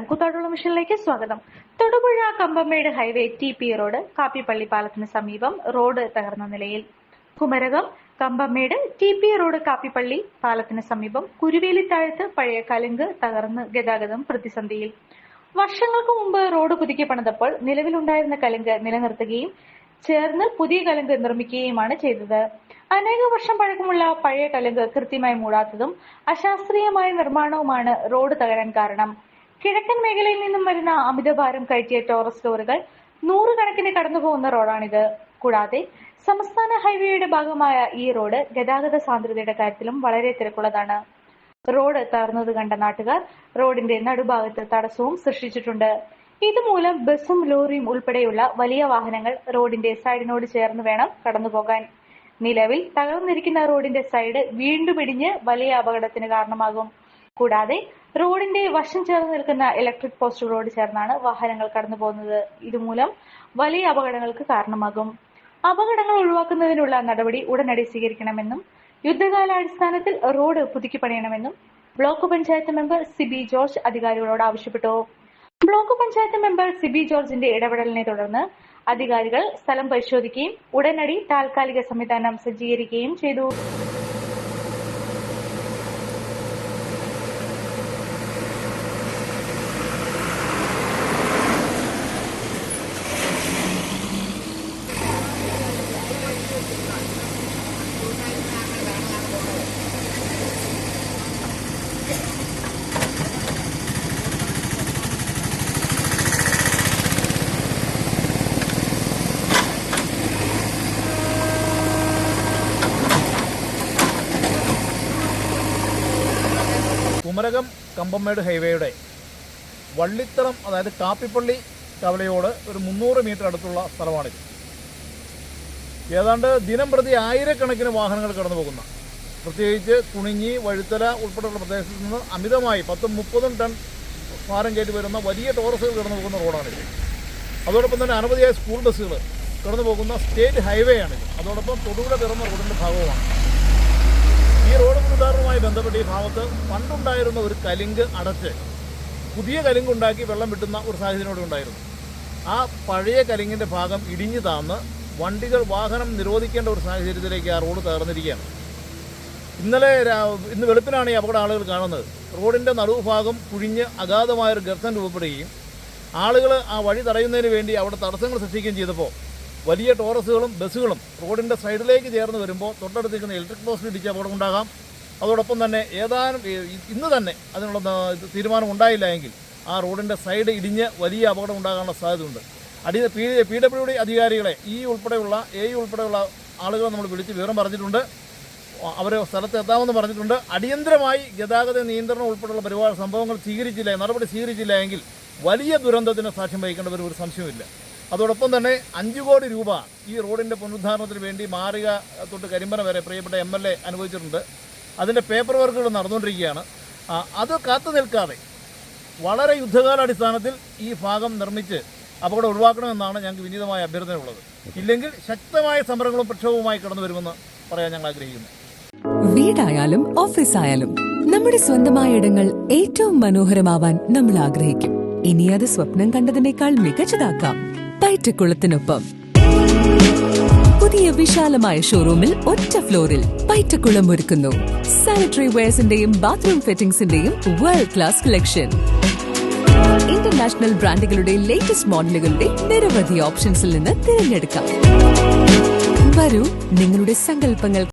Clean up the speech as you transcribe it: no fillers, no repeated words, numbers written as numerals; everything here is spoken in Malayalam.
കൂത്താട്ടുള്ള മിഷനിലേക്ക് സ്വാഗതം. തൊടുപുഴ കമ്പമേട് ഹൈവേ TP റോഡ് കാപ്പിപ്പള്ളി പാലത്തിന് സമീപം റോഡ് തകർന്ന നിലയിൽ. കുമരകം കമ്പമേട് TP റോഡ് കാപ്പിപ്പള്ളി പാലത്തിന് സമീപം കുരുവേലിത്താഴത്ത് പഴയ കലുങ്ക് തകർന്ന് ഗതാഗതം പ്രതിസന്ധിയിൽ. വർഷങ്ങൾക്ക് മുമ്പ് റോഡ് പുതുക്കി പണിതപ്പോൾ നിലവിലുണ്ടായിരുന്ന കലുങ്ക് നിലനിർത്തുകയും ചേർന്ന് പുതിയ കലുങ്ക് നിർമ്മിക്കുകയുമാണ് ചെയ്തത്. അനേക വർഷം പഴക്കമുള്ള പഴയ കലുങ്ക് കൃത്യമായി മൂടാത്തതും അശാസ്ത്രീയമായ നിർമ്മാണവുമാണ് റോഡ് തകരാൻ കാരണം. കിഴക്കൻ മേഖലയിൽ നിന്നും വരുന്ന അമിതഭാരം കയറ്റിയ ടോറസ് ലോറികൾ നൂറുകണക്കിന് കടന്നുപോകുന്ന റോഡാണിത്. കൂടാതെ സംസ്ഥാന ഹൈവേയുടെ ഭാഗമായ ഈ റോഡ് ഗതാഗത സാന്ദ്രതയുടെ കാര്യത്തിലും വളരെ തിരക്കുള്ളതാണ്. റോഡ് തകർന്നത് കണ്ട നാട്ടുകാർ റോഡിന്റെ നടുഭാഗത്ത് തടസ്സവും സൃഷ്ടിച്ചിട്ടുണ്ട്. ഇതുമൂലം ബസും ലോറിയും ഉൾപ്പെടെയുള്ള വലിയ വാഹനങ്ങൾ റോഡിന്റെ സൈഡിനോട് ചേർന്ന് വേണം കടന്നുപോകാൻ. നിലവിൽ തകർന്നിരിക്കുന്ന റോഡിന്റെ സൈഡ് വീണ്ടും ഇടിഞ്ഞ് വലിയ അപകടത്തിന് കാരണമാകും. കൂടാതെ റോഡിന്റെ വശം ചേർന്ന് നിൽക്കുന്ന ഇലക്ട്രിക് പോസ്റ്റുകളോട് ചേർന്നാണ് വാഹനങ്ങൾ കടന്നു പോകുന്നത്. ഇതുമൂലം വലിയ അപകടങ്ങൾക്ക് കാരണമാകും. അപകടങ്ങൾ ഒഴിവാക്കുന്നതിനുള്ള നടപടി ഉടനടി സ്വീകരിക്കണമെന്നും യുദ്ധകാലാടിസ്ഥാനത്തിൽ റോഡ് പുതുക്കി പണിയണമെന്നും block panchayat member Sibi George അധികാരികളോട് ആവശ്യപ്പെട്ടു. ബ്ലോക്ക് പഞ്ചായത്ത് മെമ്പർ സിബി ജോർജിന്റെ ഇടപെടലിനെ തുടർന്ന് അധികാരികൾ സ്ഥലം പരിശോധിക്കുകയും ഉടനടി താൽക്കാലിക സംവിധാനം സജ്ജീകരിക്കുകയും ചെയ്തു. കുമരകം കമ്പമേട് ഹൈവേയുടെ വള്ളിത്തറം, അതായത് കാപ്പിപ്പള്ളി കവലയോട് ഒരു 300 മീറ്റർ അടുത്തുള്ള സ്ഥലമാണിത്. ഏതാണ്ട് ദിനം പ്രതി ആയിരക്കണക്കിന് വാഹനങ്ങൾ കടന്നു പോകുന്ന, പ്രത്യേകിച്ച് കുണിഞ്ഞി, വഴുത്തല ഉൾപ്പെടെയുള്ള പ്രദേശത്ത് നിന്ന് അമിതമായി 10-30 ടൺ ഭാരം കയറ്റി വരുന്ന വലിയ ടോറസുകൾ കടന്നു പോകുന്ന റോഡാണിത്. അതോടൊപ്പം തന്നെ അനവധിയായ സ്കൂൾ ബസ്സുകൾ കടന്നു പോകുന്ന സ്റ്റേറ്റ് ഹൈവേ ആണിത്. അതോടൊപ്പം തൊടുപുഴ പിറന്ന റോഡിൻ്റെ ഭാഗവുമാണ്. ഈ റോഡ് പുനരുദ്ധാരണവുമായി ബന്ധപ്പെട്ട് ഈ ഭാഗത്ത് പണ്ടുണ്ടായിരുന്ന ഒരു കലുങ്ക് അടച്ച് പുതിയ കലുങ്കുണ്ടാക്കി വെള്ളം വിട്ടുന്ന ഒരു സാഹചര്യം ഇവിടെ ഉണ്ടായിരുന്നു. ആ പഴയ കലുങ്കിൻ്റെ ഭാഗം ഇടിഞ്ഞു താന്ന് വാഹനം നിരോധിക്കേണ്ട ഒരു സാഹചര്യത്തിലേക്ക് ആ റോഡ് തകർന്നിരിക്കുകയാണ്. ഇന്ന് വെളുപ്പിനാണ് ഈ അപകടം ആളുകൾ കാണുന്നത്. റോഡിൻ്റെ നടുഭാഗം കുഴിഞ്ഞ് അഗാധമായൊരു ഗർത്തം രൂപപ്പെടുകയും ആളുകൾ ആ വഴി തടയുന്നതിന് വേണ്ടി അവിടെ തടസ്സങ്ങൾ സൃഷ്ടിക്കുകയും ചെയ്തപ്പോൾ വലിയ ടോറസുകളും ബസ്സുകളും റോഡിൻ്റെ സൈഡിലേക്ക് ചേർന്ന് വരുമ്പോൾ തൊട്ടടുത്തിരിക്കുന്ന ഇലക്ട്രിക് പോസ്റ്റ് ഇടിച്ച് അപകടം ഉണ്ടാകാം. അതോടൊപ്പം തന്നെ ഇന്ന് തന്നെ അതിനുള്ള തീരുമാനം ഉണ്ടായില്ല എങ്കിൽ ആ റോഡിൻ്റെ സൈഡ് ഇടിഞ്ഞ് വലിയ അപകടം ഉണ്ടാകാനുള്ള സാധ്യതയുണ്ട്. PWD അധികാരികളെ ഉൾപ്പെടെയുള്ള ആളുകളെ നമ്മൾ വിളിച്ച് വിവരം പറഞ്ഞിട്ടുണ്ട്. അവർ സ്ഥലത്ത് എത്താമെന്ന് പറഞ്ഞിട്ടുണ്ട്. അടിയന്തരമായി ഗതാഗത നിയന്ത്രണം ഉൾപ്പെടെയുള്ള സംഭവങ്ങൾ നടപടി സ്വീകരിച്ചില്ല എങ്കിൽ വലിയ ദുരന്തത്തിന് സാക്ഷ്യം വഹിക്കേണ്ട ഒരു സംശയമില്ല. അതോടൊപ്പം തന്നെ 5 കോടി രൂപ ഈ റോഡിൻ്റെ പുനരുദ്ധാരണത്തിന് വേണ്ടി മാറിക തൊട്ട് കരിമ്പന വരെ പ്രിയപ്പെട്ട MLA അനുവദിച്ചിട്ടുണ്ട്. അതിൻ്റെ പേപ്പർ വർക്കുകൾ നടന്നുകൊണ്ടിരിക്കുകയാണ്. അത് കാത്തു നിൽക്കാതെ വളരെ യുദ്ധകാലാടിസ്ഥാനത്തിൽ ഈ ഭാഗം നിർമ്മിച്ച് അപകടം ഒഴിവാക്കണമെന്നാണ് ഞങ്ങൾക്ക് വിനീതമായ അഭ്യർത്ഥനയുള്ളത്. ഇല്ലെങ്കിൽ ശക്തമായ സമരങ്ങളും പ്രക്ഷോഭവുമായി കടന്നു വരുമെന്ന് പറയാൻ ഞങ്ങൾ ആഗ്രഹിക്കുന്നു. വീടായാലും ഓഫീസായാലും നമ്മുടെ സ്വന്തമായ ഇടങ്ങൾ ഏറ്റവും മനോഹരമാവാൻ നമ്മൾ ആഗ്രഹിക്കും. ഇനി അത് സ്വപ്നം കണ്ടതിനേക്കാൾ മികച്ചതാക്കാം പൈറ്റക്കുളത്തിനൊപ്പം. പുതിയ വിശാലമായ ഷോറൂമിൽ ഒറ്റ ഫ്ലോറിൽ പൈറ്റക്കുളം ഒരുക്കുന്നു സാനിറ്ററി വെയർസിന്റെയും ബാത്റൂം ഫിറ്റിംഗ്സിന്റെയും വേൾഡ് ക്ലാസ് കളക്ഷൻ. ഇന്റർനാഷണൽ ബ്രാൻഡുകളുടെ ലേറ്റസ്റ്റ് മോഡലുകളുടെ നിരവധി ഓപ്ഷൻസിൽ നിന്ന് തിരഞ്ഞെടുക്കാം. വരൂ, നിങ്ങളുടെ സങ്കല്പങ്ങൾ